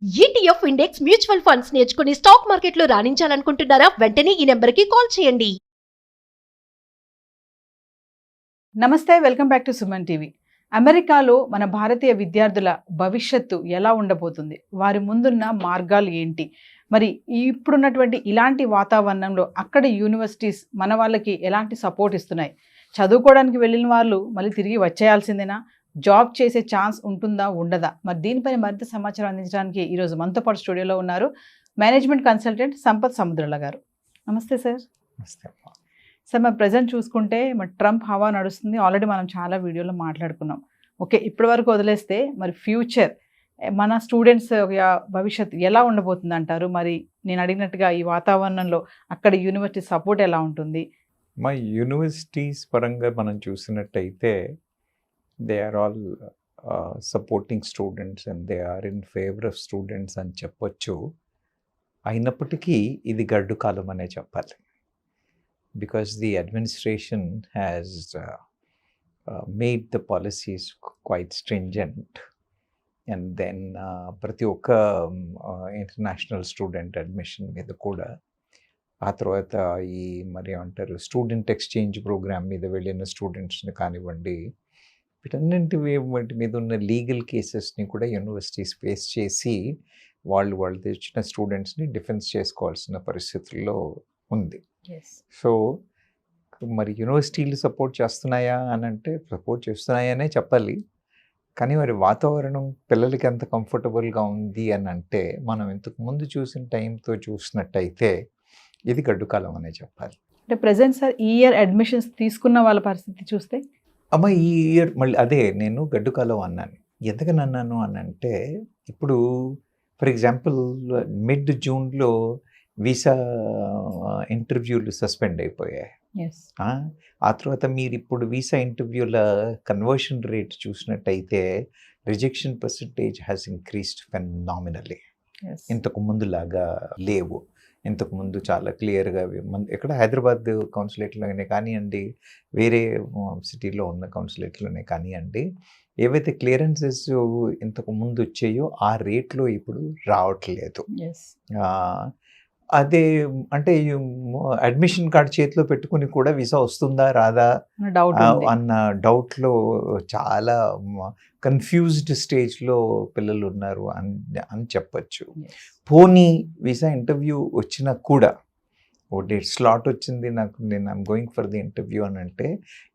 ETF index mutual funds నేర్చుకుని stock మార్కెట్లో రాణించాలనుకుంటున్నారా? వెంటనే ఈ నెంబర్కి కాల్ చేయండి. నమస్తే, welcome back to Suman TV. అమెరికాలో మన భారతీయ విద్యార్థుల భవిష్యత్తు ఎలా ఉండబోతుంది, వారి ముందున్న మార్గాలు ఏంటి, మరి ఇప్పుడున్నటువంటి ఇలాంటి వాతావరణంలో అక్కడ యూనివర్సిటీస్ మన వాళ్ళకి ఎలాంటి సపోర్ట్ ఇస్తున్నాయి, చదువుకోవడానికి వెళ్ళిన వాళ్ళు మళ్ళీ తిరిగి వచ్చేయాల్సిందేనా, జాబ్ చేసే ఛాన్స్ ఉంటుందా ఉండదా, మరి దీనిపైన మరింత సమాచారం అందించడానికి ఈరోజు మనతో పాటు స్టూడియోలో ఉన్నారు మేనేజ్మెంట్ కన్సల్టెంట్ సంపత్ సముద్రుల గారు. నమస్తే సార్. సార్, మరి ప్రజెంట్ చూసుకుంటే మరి ట్రంప్ హవా నడుస్తుంది. ఆల్రెడీ మనం చాలా వీడియోలో మాట్లాడుకున్నాం. ఓకే, ఇప్పటి వరకు వదిలేస్తే మరి ఫ్యూచర్ మన స్టూడెంట్స్ భవిష్యత్తు ఎలా ఉండబోతుంది అంటారు? మరి నేను అడిగినట్టుగా ఈ వాతావరణంలో అక్కడ యూనివర్సిటీ సపోర్ట్ ఎలా ఉంటుంది? మా యూనివర్సిటీస్ పరంగా మనం చూసినట్టయితే they are all supporting students and they are in favour of students అని చెప్పొచ్చు. అయినప్పటికీ ఇది గడ్డు కాలం అనే చెప్పాలి. Because the administration has made the policies quite stringent, and then ప్రతి ఒక్క ఇంటర్నేషనల్ స్టూడెంట్ అడ్మిషన్ మీద కూడా, ఆ తర్వాత ఈ మరి అంటారు స్టూడెంట్ ఎక్స్చేంజ్ ప్రోగ్రామ్ మీద వెళ్ళిన స్టూడెంట్స్ని కానివ్వండి, వీటన్నింటి మీద ఉన్న లీగల్ కేసెస్ని కూడా యూనివర్సిటీస్ ఫేస్ చేసి వాళ్ళు తెచ్చిన స్టూడెంట్స్ని డిఫెన్స్ చేసుకోవాల్సిన పరిస్థితుల్లో ఉంది. సో మరి యూనివర్సిటీలు సపోర్ట్ చేస్తున్నాయా అని అంటే సపోర్ట్ చేస్తున్నాయనే చెప్పాలి. కానీ మరి వాతావరణం పిల్లలకి ఎంత కంఫర్టబుల్గా ఉంది అని అంటే మనం ఇంతకు ముందు చూసిన టైంతో చూసినట్టయితే ఇది గడ్డుకాలం అనే చెప్పాలి. అంటే ప్రజెంట్ సార్ ఈ ఇయర్ అడ్మిషన్స్ తీసుకున్న వాళ్ళ పరిస్థితి చూస్తే ఈ ఇయర్ మళ్ళీ అదే నేను గడ్డుకాలం అన్నాను. ఎందుకని అన్నాను అని అంటే, ఇప్పుడు ఫర్ ఎగ్జాంపుల్ మిడ్ జూన్లో వీసా ఇంటర్వ్యూలు సస్పెండ్ అయిపోయాయి. ఆ తర్వాత మీరు ఇప్పుడు వీసా ఇంటర్వ్యూల కన్వర్షన్ రేట్ చూసినట్టయితే రిజెక్షన్ పర్సంటేజ్ హ్యాస్ ఇంక్రీస్డ్ ఫెనామినల్లీ. ఇంతకు ముందులాగా లేవు. ఇంతకు ముందు చాలా క్లియర్గా ఎక్కడ హైదరాబాద్ కౌన్సిలేట్లోనే కానివ్వండి, వేరే సిటీలో ఉన్న కౌన్సిలేట్లోనే కానివ్వండి, ఏవైతే క్లియరెన్సెస్ ఇంతకు ముందు వచ్చాయో ఆ రేట్లో ఇప్పుడు రావట్లేదు. అదే అంటే అడ్మిషన్ కార్డ్ చేతిలో పెట్టుకుని కూడా వీసా వస్తుందా రాదా అన్న డౌట్లో చాలా కన్ఫ్యూజ్డ్ స్టేజ్లో పిల్లలు ఉన్నారు అని చెప్పచ్చు. పోనీ వీసా ఇంటర్వ్యూ వచ్చినా కూడా ఓ డేట్ స్లాట్ వచ్చింది నాకు, నేను I'm going for the interview అని అంటే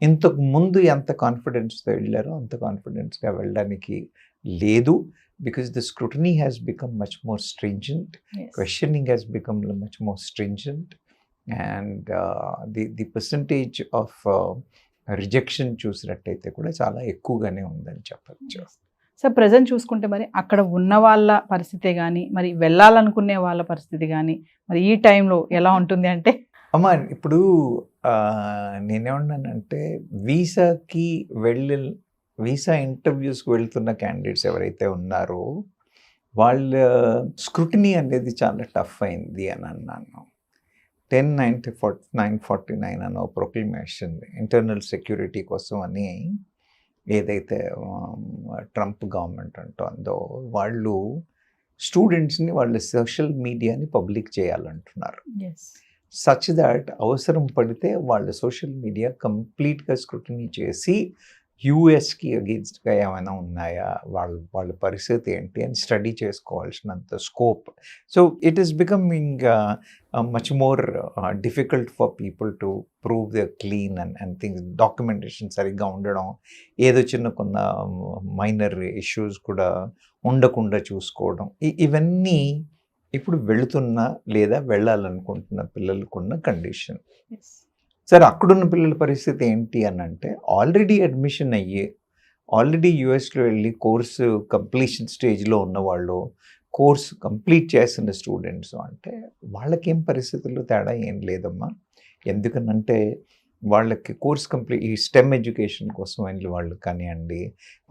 ఇంతకు ముందు ఎంత కాన్ఫిడెన్స్తో వెళ్ళారో అంత కాన్ఫిడెన్స్గా వెళ్ళడానికి లేదు. Because the scrutiny has become much more stringent, questioning has become much more stringent, and the percentage of rejection చూసినట్టయితే కూడా చాలా ఎక్కువగానే ఉందని చెప్పచ్చు. సో ప్రజెంట్ చూసుకుంటే మరి అక్కడ ఉన్న వాళ్ళ పరిస్థితే కానీ, మరి వెళ్ళాలనుకునే వాళ్ళ పరిస్థితి కానీ మరి ఈ టైంలో ఎలా ఉంటుంది అంటే, ఇప్పుడు నేనేమన్నానంటే వీసా ఇంటర్వ్యూస్కి వెళ్తున్న క్యాండిడేట్స్ ఎవరైతే ఉన్నారో వాళ్ళ స్క్రూటినీ అనేది చాలా టఫ్ అయింది అని అన్నాను. 10/9/49 అనే ప్రొక్లమేషన్ ఇంటర్నల్ సెక్యూరిటీ కోసం అని ఏదైతే ట్రంప్ గవర్నమెంట్ అంటుందో, వాళ్ళు స్టూడెంట్స్ని వాళ్ళ సోషల్ మీడియాని పబ్లిక్ చేయాలంటున్నారు. సచ్ దాట్ అవసరం పడితే వాళ్ళ సోషల్ మీడియా కంప్లీట్గా స్క్రూటినీ చేసి యూఎస్కి అగెన్స్ట్గా ఏమైనా ఉన్నాయా, వాళ్ళ పరిస్థితి ఏంటి అని స్టడీ చేసుకోవాల్సినంత scope. So it is becoming much more difficult for people to prove the clean and things. Documentation సరిగ్గా ఉండడం, ఏదో చిన్న మైనర్ ఇష్యూస్ కూడా ఉండకుండా చూసుకోవడం, ఇవన్నీ ఇప్పుడు వెళుతున్న లేదా వెళ్ళాలనుకుంటున్న పిల్లలకున్న కండిషన్. సరే, అక్కడున్న పిల్లల పరిస్థితి ఏంటి అని అంటే, ఆల్రెడీ అడ్మిషన్ అయ్యి ఆల్రెడీ యూఎస్లో వెళ్ళి కోర్సు కంప్లీషన్ స్టేజ్లో ఉన్నవాళ్ళు, కోర్సు కంప్లీట్ చేసిన స్టూడెంట్స్ అంటే వాళ్ళకేం పరిస్థితుల్లో తేడా ఏం లేదమ్మా. ఎందుకనంటే వాళ్ళకి కోర్స్ ఈ స్టెమ్ ఎడ్యుకేషన్ కోసం వెళ్ళి వాళ్ళు కానివ్వండి,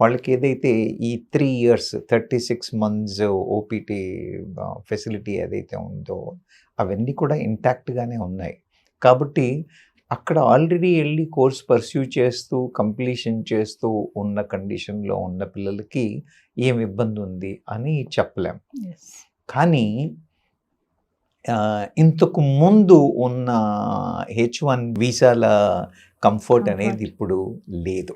వాళ్ళకి ఏదైతే ఈ 3 years 36 months ఓపీటీ ఫెసిలిటీ ఏదైతే ఉందో అవన్నీ కూడా ఇంటాక్ట్గానే ఉన్నాయి. కాబట్టి అక్కడ ఆల్రెడీ వెళ్ళి కోర్స్ పర్స్యూ చేస్తూ కంప్లీషన్ చేస్తూ ఉన్న కండిషన్లో ఉన్న పిల్లలకి ఏం ఇబ్బంది ఉంది అని చెప్పలేం. కానీ ఇంతకు ముందు ఉన్న H1 వీసాల కంఫర్ట్ అనేది ఇప్పుడు లేదు.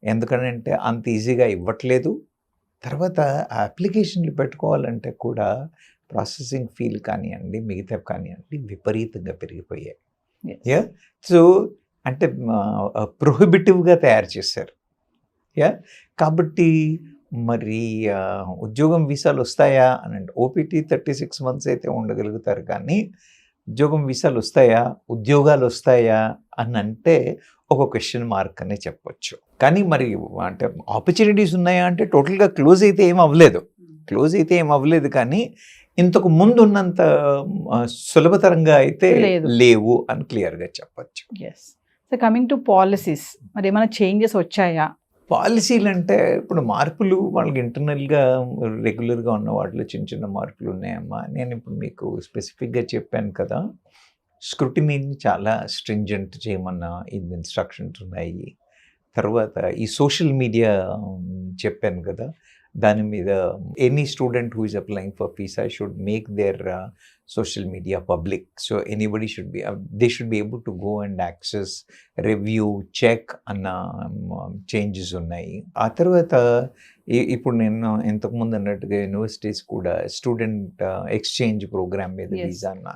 ఎందుకంటే అంత ఈజీగా ఇవ్వట్లేదు. తర్వాత ఆ అప్లికేషన్లు పెట్టుకోవాలంటే కూడా ప్రాసెసింగ్ ఫీల్ కానివ్వండి, మిగతా కానివ్వండి, విపరీతంగా పెరిగిపోయాయి. సో అంటే ప్రొహిబిటివ్గా తయారు చేశారు. కాబట్టి మరి ఉద్యోగం వీసాలు వస్తాయా అని అంటే ఓపీటీ 36 months అయితే ఉండగలుగుతారు, కానీ ఉద్యోగం వీసాలు వస్తాయా, ఉద్యోగాలు వస్తాయా అని అంటే ఒక క్వశ్చన్ మార్క్ అనే చెప్పొచ్చు. కానీ మరి అంటే ఆపర్చునిటీస్ ఉన్నాయా అంటే టోటల్గా క్లోజ్ అయితే ఏం అవ్వలేదు, కానీ ఇంతకు ముందు ఉన్నంత సులభతరంగా అయితే లేవు అని క్లియర్గా చెప్పచ్చు. సో కమింగ్ టు పాలసీస్, మరి ఏమైనా చేంజెస్ వచ్చాయా? పాలసీలు అంటే ఇప్పుడు మార్పులు వాళ్ళకి ఇంటర్నల్గా రెగ్యులర్గా ఉన్న వాటిలో చిన్న చిన్న మార్పులు ఉన్నాయమ్మా. నేను ఇప్పుడు మీకు స్పెసిఫిక్గా చెప్పాను కదా, స్క్రూటినీని చాలా స్ట్రింజెంట్ చేయమన్న ఇన్స్ట్రక్షన్స్ ఉన్నాయి. తర్వాత ఈ సోషల్ మీడియా చెప్పాను కదా, దాని మీద any student who is applying for visa should make their social media public. So anybody they should be able to go and access, review, check అన్న చేంజెస్ ఉన్నాయి. ఆ తర్వాత ఇప్పుడు నేను ఇంతకుముందు అన్నట్టుగా యూనివర్సిటీస్ కూడా స్టూడెంట్ ఎక్స్చేంజ్ ప్రోగ్రామ్ మీద వీసా అన్న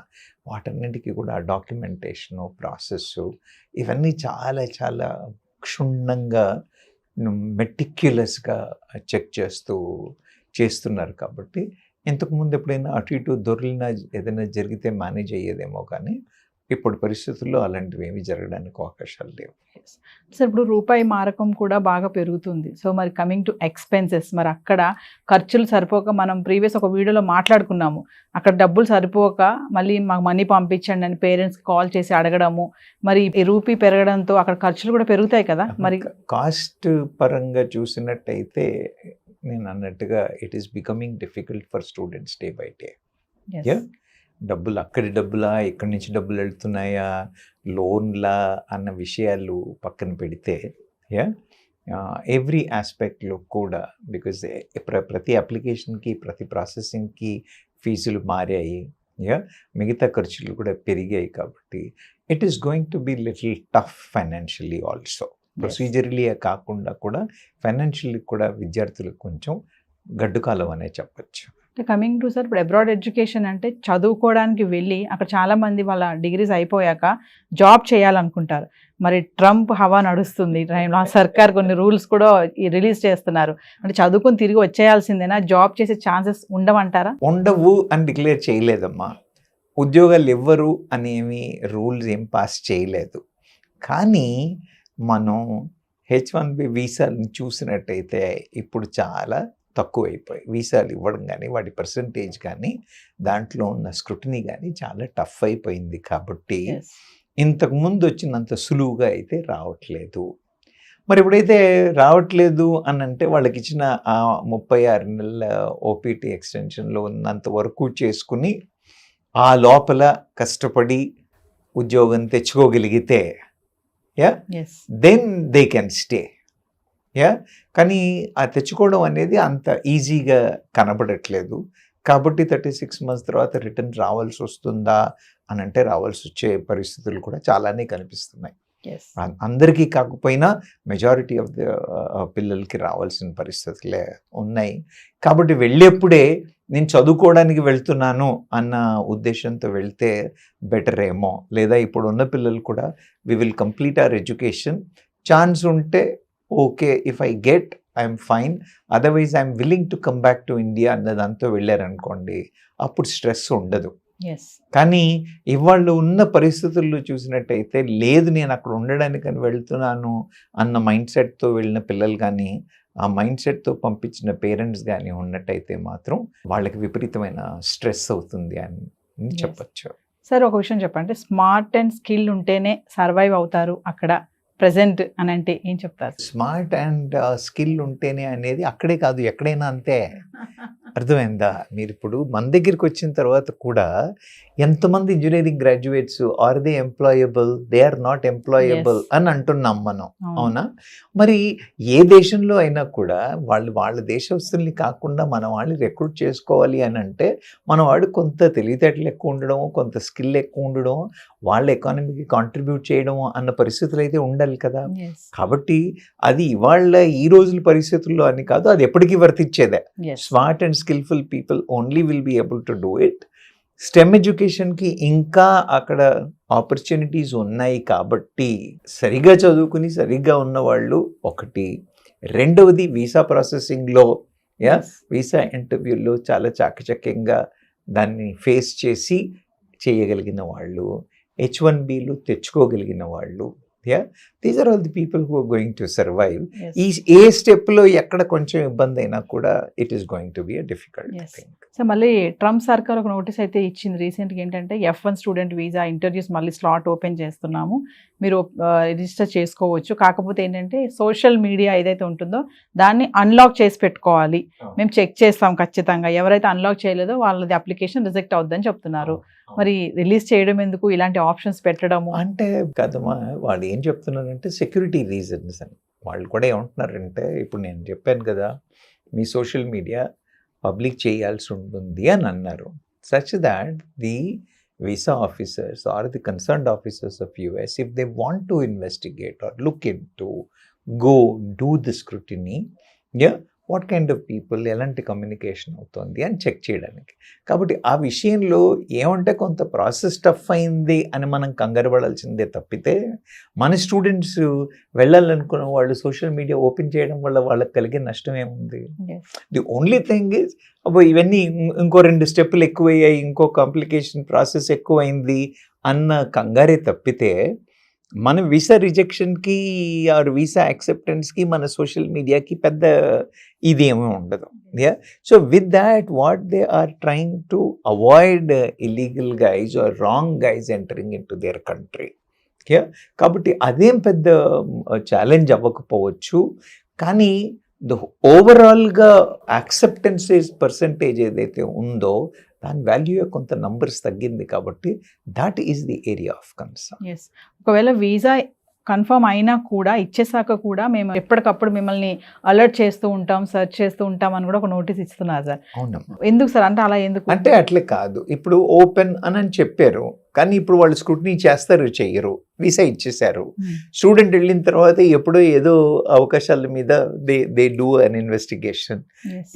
వాటన్నిటికీ కూడా డాక్యుమెంటేషను, ప్రాసెస్ ఇవన్నీ చాలా చాలా క్షుణ్ణంగా మెటిక్యులస్గా చెక్ చేస్తున్నారు. కాబట్టి ఇంతకుముందు ఎప్పుడైనా అటు ఇటు దొరికినా ఏదైనా జరిగితే మేనేజ్ అయ్యేదేమో, కానీ ఇప్పుడు పరిస్థితుల్లో అలాంటివి ఏమీ జరగడానికి అవకాశాలు లేవు. సార్ ఇప్పుడు రూపాయి మారకం కూడా బాగా పెరుగుతుంది. సో మరి కమింగ్ టు ఎక్స్పెన్సెస్, మరి అక్కడ ఖర్చులు సరిపోక, మనం ప్రీవియస్ ఒక వీడియోలో మాట్లాడుకున్నాము, అక్కడ డబ్బులు సరిపోక మళ్ళీ మాకు మనీ పంపించండి అని పేరెంట్స్కి కాల్ చేసి అడగడము, మరి ఈ రూపీ పెరగడంతో అక్కడ ఖర్చులు కూడా పెరుగుతాయి కదా. మరి కాస్ట్ పరంగా చూసినట్టయితే నేను అన్నట్టుగా it is becoming difficult for students day by day. డబ్బులు అక్కడి డబ్బులా, ఇక్కడి నుంచి డబ్బులు వెళ్తున్నాయా, లోన్లా అన్న విషయాలు పక్కన పెడితే ఎవ్రీ ఆస్పెక్ట్లో కూడా, బికాజ్ ప్రతి అప్లికేషన్కి, ప్రతి ప్రాసెసింగ్కి ఫీజులు మారాయి, మిగతా ఖర్చులు కూడా పెరిగాయి. కాబట్టి it is going to be little tough financially also. Procedurally కాకుండా కూడా ఫైనాన్షియల్లీ కూడా విద్యార్థులకు కొంచెం గడ్డుకాలం అనే చెప్పచ్చు. కమింగ్ టు సార్, ఇప్పుడు అబ్రాడ్ ఎడ్యుకేషన్ అంటే చదువుకోవడానికి వెళ్ళి అక్కడ చాలామంది వాళ్ళ డిగ్రీస్ అయిపోయాక జాబ్ చేయాలనుకుంటారు. మరి ట్రంప్ హవా నడుస్తుంది, సర్కార్ కొన్ని రూల్స్ కూడా రిలీజ్ చేస్తున్నారు. అంటే చదువుకొని తిరిగి వచ్చేయాల్సిందేనా, జాబ్ చేసే ఛాన్సెస్ ఉండవంటారా? ఉండవు అని డిక్లేర్ చేయలేదమ్మా. ఉద్యోగాలు ఇవ్వరు అనేమి రూల్స్ ఏం పాస్ చేయలేదు. కానీ మనం H1B వీసాలను చూసినట్టయితే ఇప్పుడు చాలా తక్కువైపోయాయి. వీసాలు ఇవ్వడం కానీ, వాటి పర్సంటేజ్ కానీ, దాంట్లో ఉన్న స్క్రూటినీ కానీ చాలా టఫ్ అయిపోయింది. కాబట్టి ఇంతకుముందు వచ్చినంత సులువుగా అయితే రావట్లేదు. మరి ఎప్పుడైతే రావట్లేదు అని అంటే వాళ్ళకి ఇచ్చిన ఆ 36 నెలల ఓపీటీ ఎక్స్టెన్షన్లో ఉన్నంత వరకు చేసుకుని ఆ లోపల కష్టపడి ఉద్యోగం తెచ్చుకోగలిగితే దెన్ దే కెన్ స్టే. కానీ ఆ తెచ్చుకోవడం అనేది అంత ఈజీగా కనబడట్లేదు. కాబట్టి 36 months తర్వాత రిటర్న్ రావాల్సి వస్తుందా అని అంటే రావాల్సి వచ్చే పరిస్థితులు కూడా చాలానే కనిపిస్తున్నాయి. అందరికీ కాకపోయినా మెజారిటీ ఆఫ్ ద పిల్లలకి రావాల్సిన పరిస్థితులే ఉన్నాయి. కాబట్టి వెళ్ళేప్పుడే నేను చదువుకోవడానికి వెళ్తున్నాను అన్న ఉద్దేశంతో వెళ్తే బెటర్ ఏమో. లేదా ఇప్పుడు ఉన్న పిల్లలు కూడా we will complete our education, chance ఉంటే okay, if I get I'm fine, otherwise I'm willing to come back to India అన్న దాంతో వెళ్ళారనుకోండి, అప్పుడు స్ట్రెస్ ఉండదు. కానీ ఇవాళ ఉన్న పరిస్థితుల్లో చూసినట్టయితే లేదు నేను అక్కడ ఉండడానికని వెళ్తున్నాను అన్న మైండ్ సెట్తో వెళ్ళిన పిల్లలు కానీ, ఆ మైండ్ సెట్తో పంపించిన పేరెంట్స్ కానీ ఉన్నట్టయితే మాత్రం వాళ్ళకి విపరీతమైన స్ట్రెస్ అవుతుంది అని చెప్పచ్చు. సార్ ఒక విషయం చెప్పండి, స్మార్ట్ అండ్ స్కిల్ ఉంటేనే సర్వైవ్ అవుతారు అక్కడ ప్రెసెంట్ అని అంటే ఏం చెప్తారు? స్మార్ట్ అండ్ స్కిల్ ఉంటేనే అనేది అక్కడే కాదు ఎక్కడైనా అంతే. అర్థమైందా? మీరు ఇప్పుడు మన దగ్గరికి వచ్చిన తర్వాత కూడా ఎంతమంది engineering graduates are they employable, they are not employable అని అంటున్నాం మనం, అవునా? మరి ఏ దేశంలో అయినా కూడా వాళ్ళ దేశస్తుల్ని కాకుండా మన వాళ్ళని రిక్రూట్ చేసుకోవాలి అని అంటే మన వాడు కొంత తెలివితేటలు ఎక్కువ ఉండడం, కొంత స్కిల్ ఎక్కువ ఉండడం, వాళ్ళ ఎకానమీకి కాంట్రిబ్యూట్ చేయడం అన్న పరిస్థితులు అయితే ఉండాలి కదా. కాబట్టి అది ఇవాళ ఈ రోజుల పరిస్థితుల్లో అని కాదు, అది ఎప్పటికీ వర్తించేదే. Smart and skillful people only will be able to do it. STEM ఎడ్యుకేషన్కి ఇంకా అక్కడ ఆపర్చునిటీస్ ఉన్నాయి కాబట్టి సరిగా చదువుకుని సరిగ్గా ఉన్నవాళ్ళు ఒకటి. రెండవది వీసా ప్రాసెసింగ్లో వీసా ఇంటర్వ్యూలో చాలా చాకచక్యంగా దాన్ని ఫేస్ చేసి చేయగలిగిన వాళ్ళు, H1Bలు తెచ్చుకోగలిగిన వాళ్ళు, these are all the people who are going to survive. ఈ ఏ స్టెప్లో ఎక్కడ కొంచెం ఇబ్బంది అయినా కూడా it is going to be a difficult thing. So మళ్ళీ ట్రంప్ సర్కార్ ఒక నోటీస్ అయితే ఇచ్చింది రీసెంట్గా, ఏంటంటే F1 స్టూడెంట్ వీసా ఇంటర్వ్యూస్ మళ్ళీ స్లాట్ ఓపెన్ చేస్తున్నాము, మీరు రిజిస్టర్ చేసుకోవచ్చు, కాకపోతే ఏంటంటే సోషల్ మీడియా ఏదైతే ఉంటుందో దాన్ని అన్లాక్ చేసి పెట్టుకోవాలి, మేము చెక్ చేస్తాం ఖచ్చితంగా, ఎవరైతే అన్లాక్ చేయలేదో వాళ్ళది అప్లికేషన్ రిజెక్ట్ అవుద్దని చెప్తున్నారు. మరి రిలీజ్ చేయడం ఎందుకు, ఇలాంటి ఆప్షన్స్ పెట్టడము అంటే కదమ్మా, వాళ్ళు ఏం చెప్తున్నారంటే సెక్యూరిటీ రీజన్స్ అని. వాళ్ళు కూడా ఏమంటున్నారంటే, ఇప్పుడు నేను చెప్పాను కదా మీ సోషల్ మీడియా పబ్లిక్ చేయాల్సి ఉంటుంది అని అన్నారు. Such that the visa officers or the concerned officers of US, if they want to investigate or look into, go do the scrutiny, what kind of people, ఎలాంటి కమ్యూనికేషన్ అవుతుంది అని check చేయడానికి. కాబట్టి ఆ విషయంలో ఏమంటే కొంత ప్రాసెస్ టఫ్ అయింది అని మనం కంగారు పడాల్సిందే తప్పితే, మన స్టూడెంట్స్ వెళ్ళాలనుకున్న వాళ్ళు సోషల్ మీడియా ఓపెన్ చేయడం వల్ల వాళ్ళకి కలిగే నష్టం ఏముంది? ది ఓన్లీ థింగ్ ఈజ్ ఇవన్నీ ఇంకో 2 స్టెప్పులు ఎక్కువయ్యాయి, ఇంకో కాంప్లికేషన్ ప్రాసెస్ ఎక్కువైంది అన్న కంగారే తప్పితే, మన వీసా రిజెక్షన్కి ఆర్ వీసా యాక్సెప్టెన్స్కి మన సోషల్ మీడియాకి పెద్ద ఇదేమీ ఉండదు. So with that what they are trying to avoid illegal guys or wrong guys entering in to their country. కాబట్టి అదేం పెద్ద ఛాలెంజ్ అవ్వకపోవచ్చు, కానీ ద ఓవరాల్గా యాక్సెప్టెన్సెస్ పర్సంటేజ్ ఏదైతే ఉందో దాని వాల్యూ కొంత నంబర్స్ తగ్గింది, కాబట్టి that is the area of concern. ఒకవేళ వీసా కన్ఫర్మ్ అయినా కూడా ఇచ్చేసాక కూడా మేము ఎప్పటికప్పుడు మిమ్మల్ని అలర్ట్ చేస్తూ ఉంటాం, సెర్చ్ చేస్తూ ఉంటాం అని కూడా ఒక నోటీస్ ఇస్తున్నారు సార్. అవునమ్మా. ఎందుకు సార్? అంటే అలా ఎందుకు? అంటే అట్లే కాదు, ఇప్పుడు ఓపెన్ అని చెప్పారు, కానీ ఇప్పుడు వాళ్ళు స్క్రూటినీ చేస్తారు చెయ్యరు, వీసా ఇచ్చేసారు. స్టూడెంట్ వెళ్ళిన తర్వాత ఎప్పుడో ఏదో అవకాశాల మీద they do an investigation.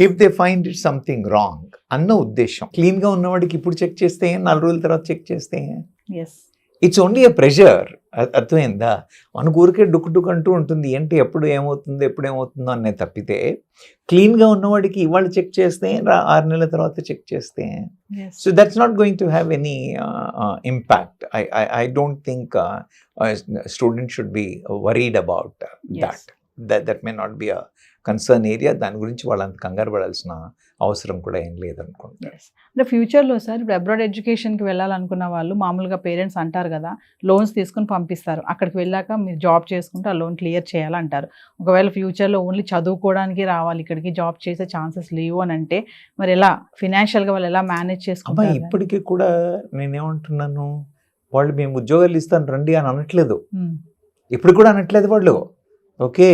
If they find it something wrong అన్న ఉద్దేశం. క్లీన్గా ఉన్నవాడికి ఇప్పుడు చెక్ చేస్తే 4 రోజుల తర్వాత చెక్ చేస్తే ఇట్స్ ఓన్లీ ఎ ప్రెషర్. అర్థమైందా? మనకు ఊరికే డుక్ అంటూ ఉంటుంది, ఏంటి ఎప్పుడు ఏమవుతుందో అనే తప్పితే, క్లీన్గా ఉన్నవాడికి ఇవాళ చెక్ చేస్తే 6 నెలల తర్వాత చెక్ చేస్తే, so that's not going to have any impact. I don't think student should be worried about that may not be a concern area. దాని గురించి వాళ్ళంత కంగారు పడాల్సిన అవసరం కూడా ఏం లేదనుకుంటారు. అంటే ఫ్యూచర్లో సార్, ఇప్పుడు అబ్రాడ్ ఎడ్యుకేషన్కి వెళ్ళాలనుకున్న వాళ్ళు మామూలుగా పేరెంట్స్ అంటారు కదా, లోన్స్ తీసుకుని పంపిస్తారు, అక్కడికి వెళ్ళాక మీరు జాబ్ చేసుకుంటే ఆ లోన్ క్లియర్ చేయాలంటారు. ఒకవేళ ఫ్యూచర్లో ఓన్లీ చదువుకోవడానికి రావాలి, ఇక్కడికి జాబ్ చేసే ఛాన్సెస్ లేవు అని అంటే మరి ఎలా ఫినాన్షియల్గా వాళ్ళు ఎలా మేనేజ్ చేసుకుంటారు? ఇప్పటికీ కూడా నేనేమంటున్నాను, వాళ్ళు మేము ఉద్యోగాలు ఇస్తాను రండి అని అనట్లేదు, ఇప్పుడు కూడా అనట్లేదు వాళ్ళు. ఓకే,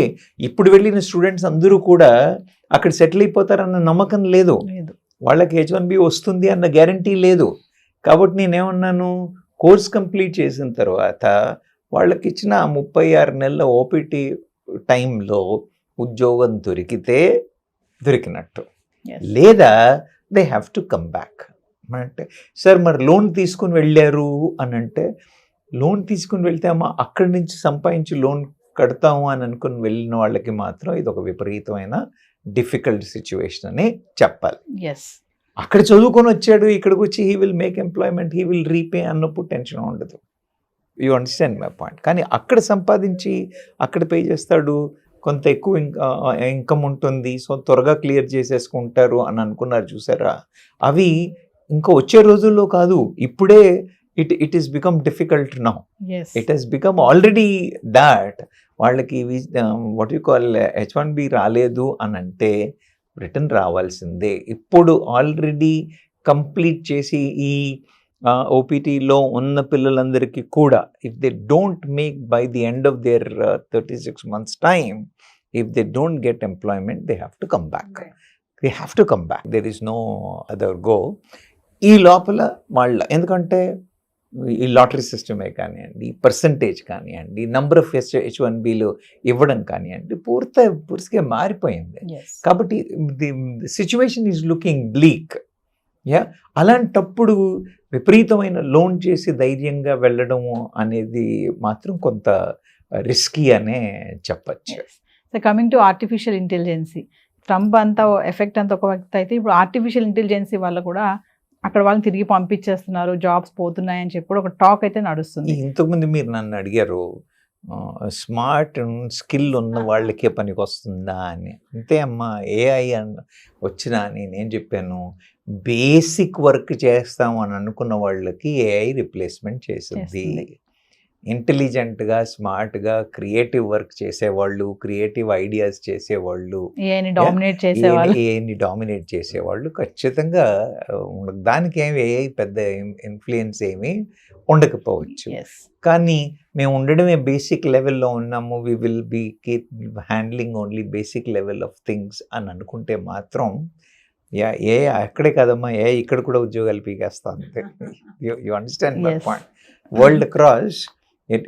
ఇప్పుడు వెళ్ళిన స్టూడెంట్స్ అందరూ కూడా అక్కడ సెటిల్ అయిపోతారన్న నమ్మకం లేదు, వాళ్ళకి H1B వస్తుంది అన్న గ్యారంటీ లేదు. కాబట్టి నేనేమన్నాను, కోర్స్ కంప్లీట్ చేసిన తర్వాత వాళ్ళకి ఇచ్చిన 36 నెలల ఓపీటీ టైంలో ఉద్యోగం దొరికితే దొరికినట్టు, లేదా they have to come back. అంటే సార్ మరి లోన్ తీసుకుని వెళ్ళారు అని అంటే, లోన్ తీసుకుని వెళ్తే అమ్మా అక్కడి నుంచి సంపాదించి లోన్ కడతాము అని అనుకుని వెళ్ళిన వాళ్ళకి మాత్రం ఇది ఒక విపరీతమైన డిఫికల్ట్ సిచ్యువేషన్ అని చెప్పాలి. అక్కడ చదువుకొని వచ్చాడు, ఇక్కడికి వచ్చి he will make employment, he will repay అన్నప్పుడు టెన్షన్ ఉండదు. You understand my point. కానీ అక్కడ సంపాదించి అక్కడ పే చేస్తాడు, కొంత ఎక్కువ ఇన్కమ్ ఉంటుంది, సో త్వరగా క్లియర్ చేసేసుకుంటారు అని అనుకున్నారు చూసారా, అవి ఇంకా వచ్చే రోజుల్లో కాదు, ఇప్పుడే it has become difficult now. yes, It has become already that వాళ్ళకి వాట్ యు కాల్ H1B రాలేదు అని అంటే రిటర్న్ రావాల్సిందే. ఇప్పుడు ఆల్రెడీ కంప్లీట్ చేసి ఈ ఓపీటీలో ఉన్న పిల్లలందరికీ కూడా if they don't make by the end of their 36 months time, if they don't get employment they have to come back. They have to come back. There is no other go. ఈ లోపల వాళ్ళ ఎందుకంటే ఈ lottery సిస్టమే కానివ్వండి, percentage కానివ్వండి, number of H1Bలు ఇవ్వడం కానివ్వండి, పూర్తిగా మారిపోయింది. yes, కాబట్టి the situation is looking bleak. అలాంటప్పుడు విపరీతమైన లోన్ చేసి ధైర్యంగా వెళ్ళడము అనేది మాత్రం కొంత రిస్కీ అనే చెప్పచ్చు. yes. So coming to artificial intelligence, Trump అంతా ఎఫెక్ట్ అంతా ఒక వ్యక్తి అయితే, ఇప్పుడు ఆర్టిఫిషియల్ ఇంటెలిజెన్సీ వల్ల కూడా అక్కడ వాళ్ళని తిరిగి పంపించేస్తున్నారు, జాబ్స్ పోతున్నాయని చెప్పి కూడా ఒక టాక్ అయితే నడుస్తుంది. ఇంతకుముందు మీరు నన్ను అడిగారు స్మార్ట్ స్కిల్ ఉన్న వాళ్ళకే పనికి వస్తుందా అని. అంతే అమ్మా, ఏఐ వచ్చినా నేను చెప్పాను బేసిక్ వర్క్ చేస్తాం అని అనుకున్న వాళ్ళకి ఏఐ రిప్లేస్మెంట్ చేసింది. ఇంటెలిజెంట్గా, స్మార్ట్గా, క్రియేటివ్ వర్క్ చేసేవాళ్ళు, క్రియేటివ్ ఐడియాస్ చేసేవాళ్ళు, ఏఐని డామినేట్ చేసేవాళ్ళు, ఏఐని డామినేట్ చేసేవాళ్ళు ఖచ్చితంగా దానికి ఏమి ఏఐ పెద్ద ఇన్ఫ్లుయెన్స్ ఏమీ ఉండకపోవచ్చు. yes, కానీ మేము ఉండడమే బేసిక్ లెవెల్లో ఉన్నాము, we will be keep handling only basic level of things అని అనుకుంటే మాత్రం ఏ అక్కడే కదమ్మా, ఇక్కడ కూడా ఉద్యోగాలు పీకేస్తా అంతే. You understand my Yes. Point. World across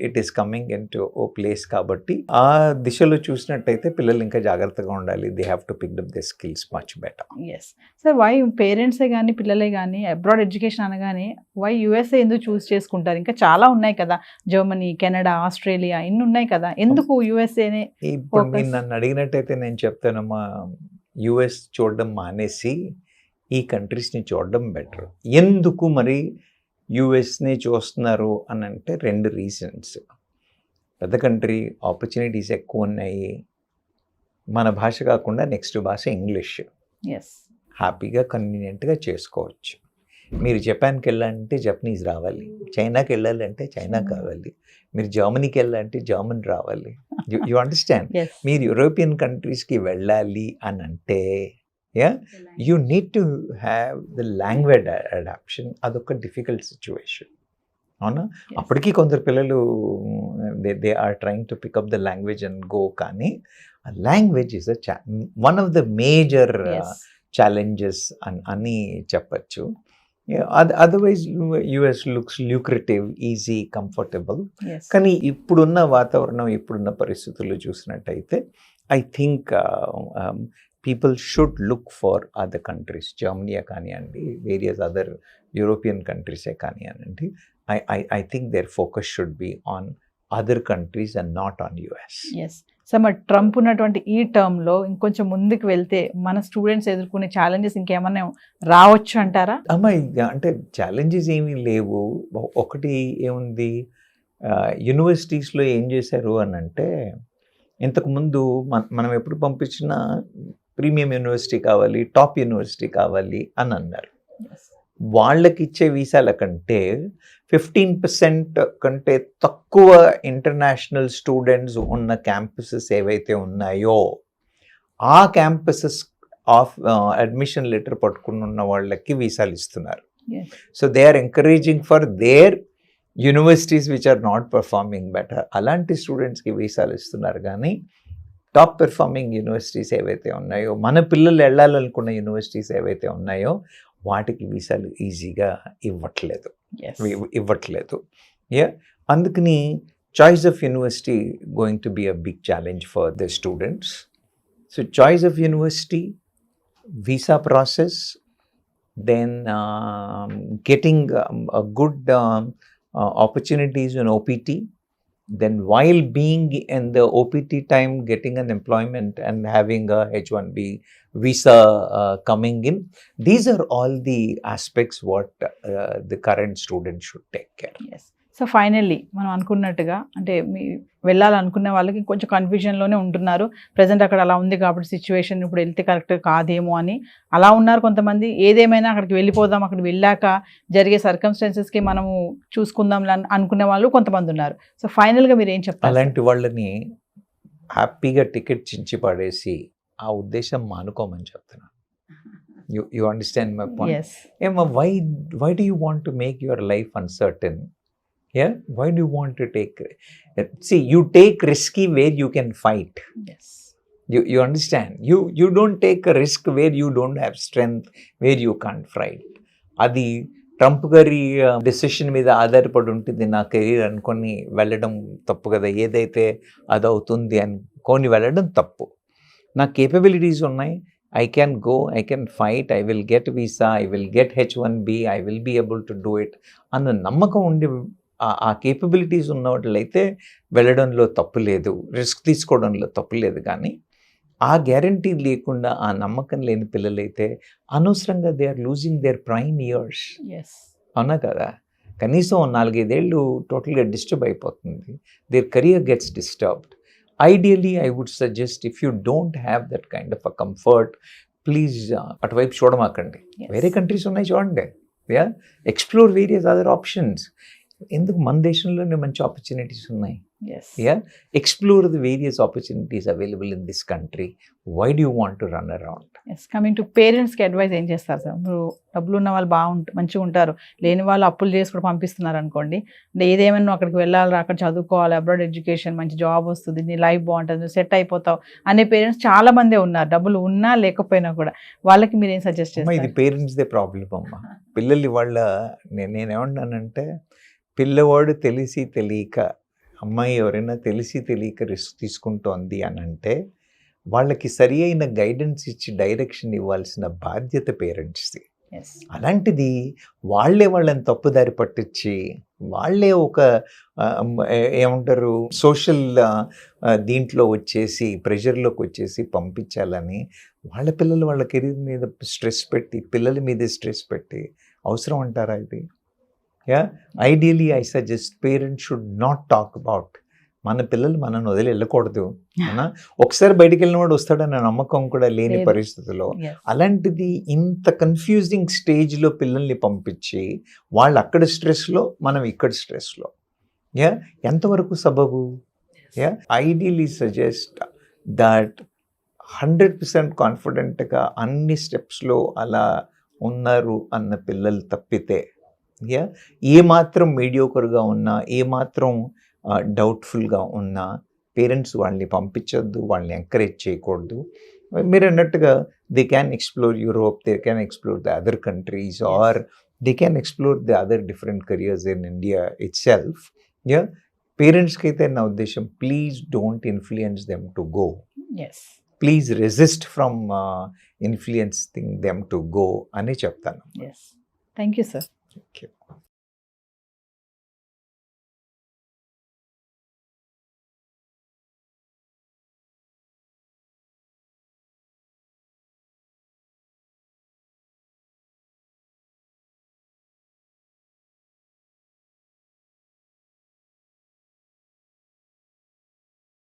it is coming into ఓ ప్లేస్. కాబట్టి ఆ దిశలో చూసినట్టయితే పిల్లలు ఇంకా జాగ్రత్తగా ఉండాలి. They have to pick up the skills much better. Yes sir. Why పేరెంట్సే కానీ పిల్లలే కానీ అబ్రాడ్ ఎడ్యుకేషన్ అనగానే వై యుఎస్ఏ ఎందుకు చూస్ చేసుకుంటారు? ఇంకా చాలా ఉన్నాయి కదా, జర్మనీ, కెనడా, ఆస్ట్రేలియా ఇన్ని ఉన్నాయి కదా, ఎందుకు యుఎస్ఏనే? ఇప్పుడు మీరు నన్ను అడిగినట్టయితే నేను చెప్తానమ్మా, యుఎస్ చూడడం మానేసి ఈ కంట్రీస్ని చూడడం బెటర్. ఎందుకు మరి యుఎస్ని చూస్తున్నారు అని అంటే 2 రీజన్స్. పెద్ద కంట్రీ, ఆపర్చునిటీస్ ఎక్కువ ఉన్నాయి, మన భాష కాకుండా నెక్స్ట్ భాష ఇంగ్లీష్, ఎస్, హ్యాపీగా కన్వీనియంట్గా చేసుకోవచ్చు. మీరు జపాన్కి వెళ్ళాలంటే జపనీస్ రావాలి, చైనాకి వెళ్ళాలంటే చైనా కావాలి, మీరు జర్మనీకి వెళ్ళాలంటే జర్మన్ రావాలి. You understand? ఎస్, మీరు యూరోపియన్ కంట్రీస్కి వెళ్ళాలి అని అంటే you need to have the language adaptation. అదొక డిఫికల్ట్ సిచ్యువేషన్. అవునా? అప్పటికీ కొందరు పిల్లలు they are trying to pick up the language and go, కానీ ఆ language is one of the major challenges అని చెప్పచ్చు. Otherwise US looks lucrative, easy, comfortable. కానీ ఇప్పుడున్న వాతావరణం, ఇప్పుడున్న పరిస్థితుల్లో చూసినట్టయితే I think people should look for other countries. Germany కానివ్వండి, వేరియస్ అదర్ యూరోపియన్ కంట్రీసే కానివ్వండి. I think their focus should be on other countries and not on US. Yes. So మరి Trump ఉన్నటువంటి ఈ టర్మ్లో ఇంకొంచెం ముందుకు వెళ్తే మన స్టూడెంట్స్ ఎదుర్కొనే ఛాలెంజెస్ ఇంకేమన్నా రావచ్చు అంటారా? అమ్మాయి అంటే ఛాలెంజెస్ ఏమీ లేవు. ఒకటి ఏముంది, యూనివర్సిటీస్లో ఏం చేశారు అని అంటే, ఇంతకుముందు మనం ఎప్పుడు పంపించిన ప్రీమియం యూనివర్సిటీ కావాలి, టాప్ యూనివర్సిటీ కావాలి అని అన్నారు. వాళ్ళకి ఇచ్చే వీసాల కంటే 15% కంటే తక్కువ ఇంటర్నేషనల్ స్టూడెంట్స్ ఉన్న క్యాంపసెస్ ఏవైతే ఉన్నాయో ఆ క్యాంపసెస్ ఆఫ్ అడ్మిషన్ లెటర్ పట్టుకుని ఉన్న వాళ్ళకి వీసాలు ఇస్తున్నారు. So they are encouraging for their universities which are not performing better. అలాంటి స్టూడెంట్స్కి వీసాలు ఇస్తున్నారు. కానీ టాప్ పెర్ఫార్మింగ్ యూనివర్సిటీస్ ఏవైతే ఉన్నాయో, మన పిల్లలు వెళ్ళాలనుకున్న యూనివర్సిటీస్ ఏవైతే ఉన్నాయో వాటికి వీసాలు ఈజీగా ఇవ్వట్లేదు. అందుకని choice of university going to be a big challenge for the students. So choice of university, visa process, then getting a good opportunities in OPT, then while being in the OPT time getting an employment and having a H1B visa coming in. These are all the aspects what the current student should take care. Yes. So finally మనం అనుకున్నట్టుగా అంటే మీ వెళ్ళాలనుకున్న వాళ్ళకి కొంచెం కన్ఫ్యూజన్లోనే ఉంటున్నారు. Present అక్కడ అలా ఉంది కాబట్టి సిచ్యువేషన్ ఇప్పుడు వెళ్తే కరెక్ట్ కాదేమో అని అలా ఉన్నారు కొంతమంది. ఏదేమైనా అక్కడికి వెళ్ళిపోదాం, అక్కడికి వెళ్ళాక జరిగే సర్కమ్స్టాన్సెస్కి మనము చూసుకుందాం అనుకునే వాళ్ళు కొంతమంది ఉన్నారు. సో ఫైనల్గా మీరు ఏం చెప్తారు? అలాంటి వాళ్ళని హ్యాపీగా టికెట్ చించి పడేసి ఆ ఉద్దేశం మానుకోమని చెప్తున్నాను. You understand my point? Yes, ఏమో why do you want to make your life uncertain? Yeah, why do you want to take, see, you take risky where you can fight. Yes, You understand? You don't take a risk where you don't have strength, where you can't fight. అది Trump గారి decision మీద ఆధారపడి ఉంటుంది. నా career అనుకొని వెళ్ళడం తప్పు కదా, ఏదైతే అది అవుతుంది అనుకొని వెళ్ళడం తప్పు. నా కేపబిలిటీస్ ఉన్నాయి, I can go, I can fight, I will get visa, I will get H1B, I will be able to do it అన్న నమ్మకం ఉండి ఆ కేపబిలిటీస్ ఉన్నవాళ్ళైతే వెళ్ళడంలో తప్పు లేదు, రిస్క్ తీసుకోవడంలో తప్పు లేదు. కానీ ఆ గ్యారంటీ లేకుండా ఆ నమ్మకం లేని పిల్లలైతే అనవసరంగా they are losing their prime years. Yes, అవునా కదా? కనీసం 4-5 ఏళ్ళు టోటల్గా డిస్టర్బ్ అయిపోతుంది. Their career gets disturbed. Ideally, I would suggest if you don't have that kind of a comfort, please అటువైపు చూడమాకండి. Yes. వేరే కంట్రీస్ ఉన్నాయి చూడండి. Yeah, explore various other options. ఎందుకు మన దేశంలోనే మంచి ఆపర్చునిటీస్ ఉన్నాయి. Yes, yeah, explore the various opportunities available in this country. Why do you want to run around? Yes. Coming to పేరెంట్స్కి అడ్వైస్ ఏం చేస్తారు సార్? ఇప్పుడు డబ్బులు ఉన్న వాళ్ళు మంచిగా ఉంటారు, లేని వాళ్ళు అప్పులు చేసి కూడా పంపిస్తున్నారు అనుకోండి. అంటే ఏదేమైనా నువ్వు అక్కడికి వెళ్ళాలి, అక్కడ చదువుకోవాలి, అబ్రాడ్ ఎడ్యుకేషన్, మంచి జాబ్ వస్తుంది, నీ లైఫ్ బాగుంటుంది, నువ్వు సెట్ అయిపోతావు అనే పేరెంట్స్ చాలా మందే ఉన్నారు, డబ్బులు ఉన్నా లేకపోయినా కూడా. వాళ్ళకి మీరు ఏం సజెస్ట్ ఇది చేస్తారు? పేరెంట్స్దే ప్రాబ్లం అమ్మ. పిల్లలు వాళ్ళ నేనేమన్నానంటే, పిల్లవాడు తెలిసి తెలియక, అమ్మాయి ఎవరైనా తెలిసి తెలియక రిస్క్ తీసుకుంటోంది అని అంటే వాళ్ళకి సరి అయిన గైడెన్స్ ఇచ్చి డైరెక్షన్ ఇవ్వాల్సిన బాధ్యత పేరెంట్స్ది. ఎస్, అలాంటిది వాళ్ళని తప్పుదారి పట్టించి వాళ్ళే ఒక ఏమంటారు సోషల్ దీంట్లో వచ్చేసి ప్రెషర్లోకి వచ్చేసి పంపించాలని వాళ్ళ పిల్లలు వాళ్ళ కెరీర్ మీద స్ట్రెస్ పెట్టి పిల్లల మీదే స్ట్రెస్ పెట్టి అవసరం అంటారా ఇది? Yeah, ideally I suggest parents should not talk about. మన పిల్లలు మనల్ని వదిలి వెళ్ళకూడదు. అవునా? ఒకసారి బయటికి వెళ్ళినవాడు వస్తాడన్న నమ్మకం కూడా లేని లేదు. పరిస్థితిలో Yes. అలాంటిది ఇంత కన్ఫ్యూజింగ్ స్టేజ్లో పిల్లల్ని పంపించి వాళ్ళు అక్కడ స్ట్రెస్లో మనం ఇక్కడ స్ట్రెస్లో, యా, ఎంతవరకు సబబు? యా, ఐడియలీ సజెస్ట్ దట్ 100% కాన్ఫిడెంట్గా అన్ని స్టెప్స్లో అలా ఉన్నారు అన్న పిల్లలు తప్పితే, యా, ఏమాత్రం మీడియోకర్గా ఉన్నా ఏమాత్రం డౌట్ఫుల్గా ఉన్నా పేరెంట్స్ వాళ్ళని పంపించొద్దు, వాళ్ళని ఎంకరేజ్ చేయకూడదు. మీరు అన్నట్టుగా they can explore Europe, they can explore the other countries, or they can explore the other different careers in India itself. Yeah, పేరెంట్స్కి అయితే నా ఉద్దేశం, please don't influence them to go. Yes. Please resist from influencing them to go అని చెప్తాను. Yes. Thank you sir. Thank you.